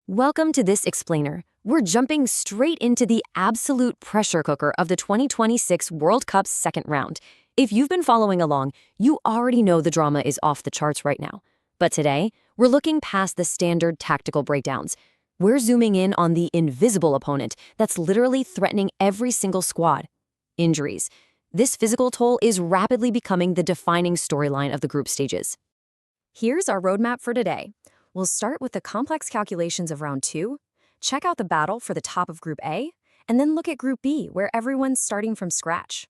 Welcome to this explainer. We're jumping straight into the absolute pressure cooker of the 2026 World Cup's second round. If you've been following along, you already know the drama is off the charts right now. But today, we're looking past the standard tactical breakdowns. We're zooming in on the invisible opponent that's literally threatening every single squad: injuries. This physical toll is rapidly becoming the defining storyline of the group stages. Here's our roadmap for today. We'll start with the complex calculations of round 2, check out the battle for the top of Group A, and then look at Group B, where everyone's starting from scratch.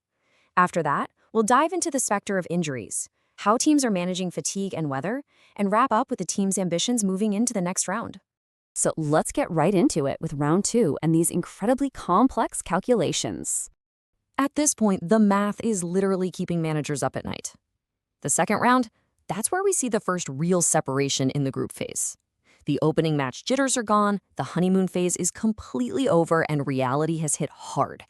After that, we'll dive into the specter of injuries, how teams are managing fatigue and weather, and wrap up with the team's ambitions moving into the next round. So let's get right into it with round 2 and these incredibly complex calculations. At this point, the math is literally keeping managers up at night. The second round, that's where we see the first real separation in the group phase. The opening match jitters are gone, the honeymoon phase is completely over, and reality has hit hard.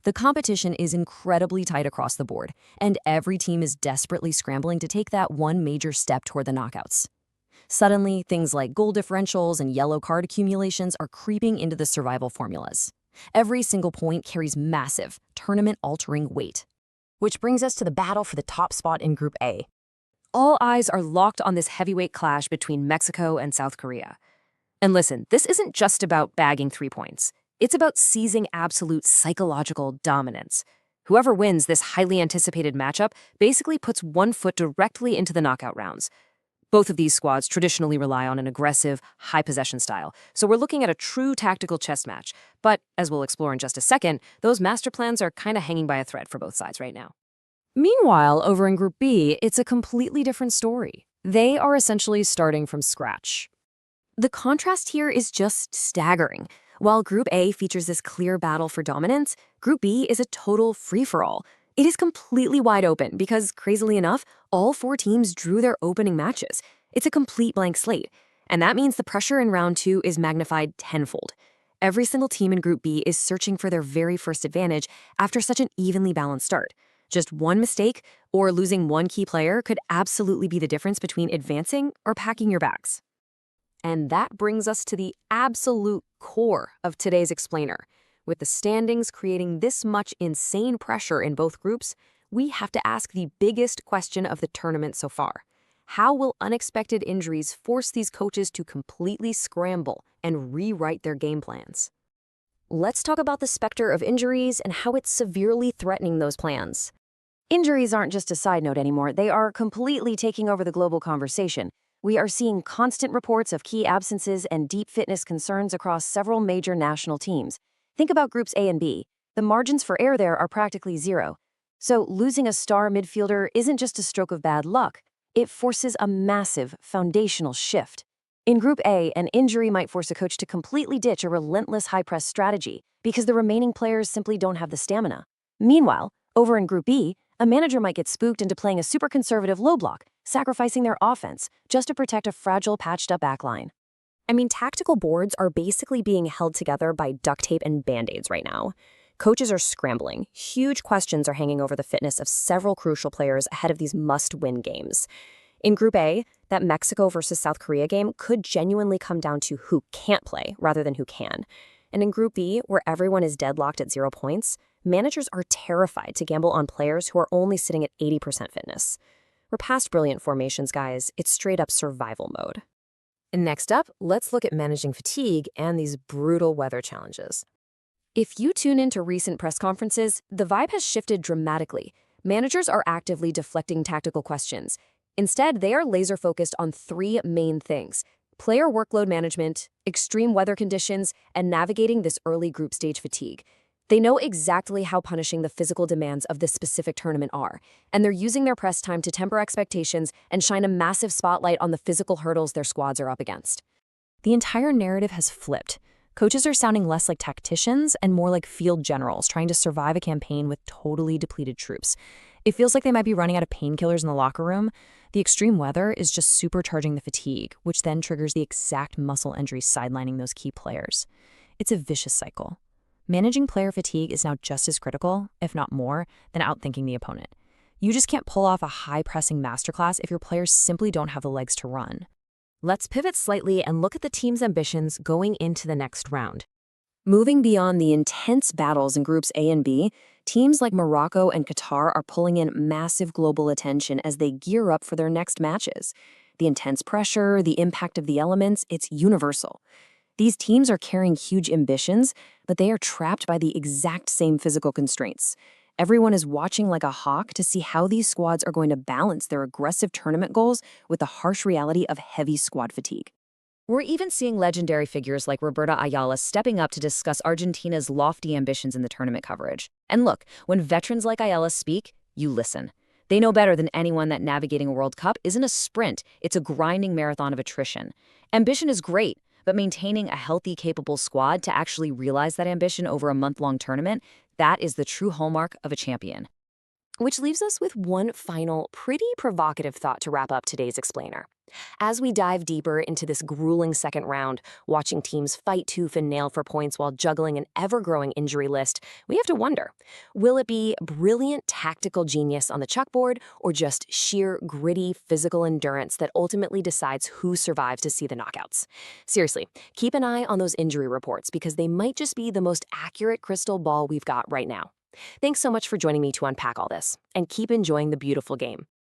The competition is incredibly tight across the board, and every team is desperately scrambling to take that one major step toward the knockouts. Suddenly, things like goal differentials and yellow card accumulations are creeping into the survival formulas. Every single point carries massive, tournament-altering weight. Which brings us to the battle for the top spot in Group A. All eyes are locked on this heavyweight clash between Mexico and South Korea. And listen, this isn't just about bagging 3 points. It's about seizing absolute psychological dominance. Whoever wins this highly anticipated matchup basically puts one foot directly into the knockout rounds. Both of these squads traditionally rely on an aggressive, high-possession style, so we're looking at a true tactical chess match. But, as we'll explore in just a second, those master plans are kind of hanging by a thread for both sides right now. Meanwhile, over in Group B, it's a completely different story. They are essentially starting from scratch. The contrast here is just staggering. While Group A features this clear battle for dominance, Group B is a total free-for-all. It is completely wide open because, crazily enough, all 4 teams drew their opening matches. It's a complete blank slate, and that means the pressure in round 2 is magnified tenfold. Every single team in Group B is searching for their very first advantage after such an evenly balanced start. Just one mistake or losing one key player could absolutely be the difference between advancing or packing your bags. And that brings us to the absolute core of today's explainer. With the standings creating this much insane pressure in both groups, we have to ask the biggest question of the tournament so far. How will unexpected injuries force these coaches to completely scramble and rewrite their game plans? Let's talk about the specter of injuries and how it's severely threatening those plans. Injuries aren't just a side note anymore, they are completely taking over the global conversation. We are seeing constant reports of key absences and deep fitness concerns across several major national teams. Think about Groups A and B. The margins for error there are practically zero. So losing a star midfielder isn't just a stroke of bad luck, it forces a massive foundational shift. In Group A, an injury might force a coach to completely ditch a relentless high-press strategy because the remaining players simply don't have the stamina. Meanwhile, over in Group B, a manager might get spooked into playing a super conservative low block, sacrificing their offense just to protect a fragile, patched-up backline. Tactical boards are basically being held together by duct tape and band-aids right now. Coaches are scrambling. Huge questions are hanging over the fitness of several crucial players ahead of these must-win games. In Group A, that Mexico versus South Korea game could genuinely come down to who can't play rather than who can. And in Group B, where everyone is deadlocked at 0 points, managers are terrified to gamble on players who are only sitting at 80% fitness. We're past brilliant formations, guys. It's straight-up survival mode. And next up, let's look at managing fatigue and these brutal weather challenges. If you tune into recent press conferences, the vibe has shifted dramatically. Managers are actively deflecting tactical questions. Instead, they are laser-focused on 3 main things: player workload management, extreme weather conditions, and navigating this early group stage fatigue. They know exactly how punishing the physical demands of this specific tournament are, and they're using their press time to temper expectations and shine a massive spotlight on the physical hurdles their squads are up against. The entire narrative has flipped. Coaches are sounding less like tacticians and more like field generals trying to survive a campaign with totally depleted troops. It feels like they might be running out of painkillers in the locker room. The extreme weather is just supercharging the fatigue, which then triggers the exact muscle injuries sidelining those key players. It's a vicious cycle. Managing player fatigue is now just as critical, if not more, than outthinking the opponent. You just can't pull off a high-pressing masterclass if your players simply don't have the legs to run. Let's pivot slightly and look at the team's ambitions going into the next round. Moving beyond the intense battles in Groups A and B, teams like Morocco and Qatar are pulling in massive global attention as they gear up for their next matches. The intense pressure, the impact of the elements, it's universal. These teams are carrying huge ambitions, but they are trapped by the exact same physical constraints. Everyone is watching like a hawk to see how these squads are going to balance their aggressive tournament goals with the harsh reality of heavy squad fatigue. We're even seeing legendary figures like Roberta Ayala stepping up to discuss Argentina's lofty ambitions in the tournament coverage. And look, when veterans like Ayala speak, you listen. They know better than anyone that navigating a World Cup isn't a sprint, it's a grinding marathon of attrition. Ambition is great, but maintaining a healthy, capable squad to actually realize that ambition over a month-long tournament, that is the true hallmark of a champion. Which leaves us with one final, pretty provocative thought to wrap up today's explainer. As we dive deeper into this grueling second round, watching teams fight tooth and nail for points while juggling an ever-growing injury list, we have to wonder, will it be brilliant tactical genius on the chalkboard or just sheer gritty physical endurance that ultimately decides who survives to see the knockouts? Seriously, keep an eye on those injury reports because they might just be the most accurate crystal ball we've got right now. Thanks so much for joining me to unpack all this, and keep enjoying the beautiful game.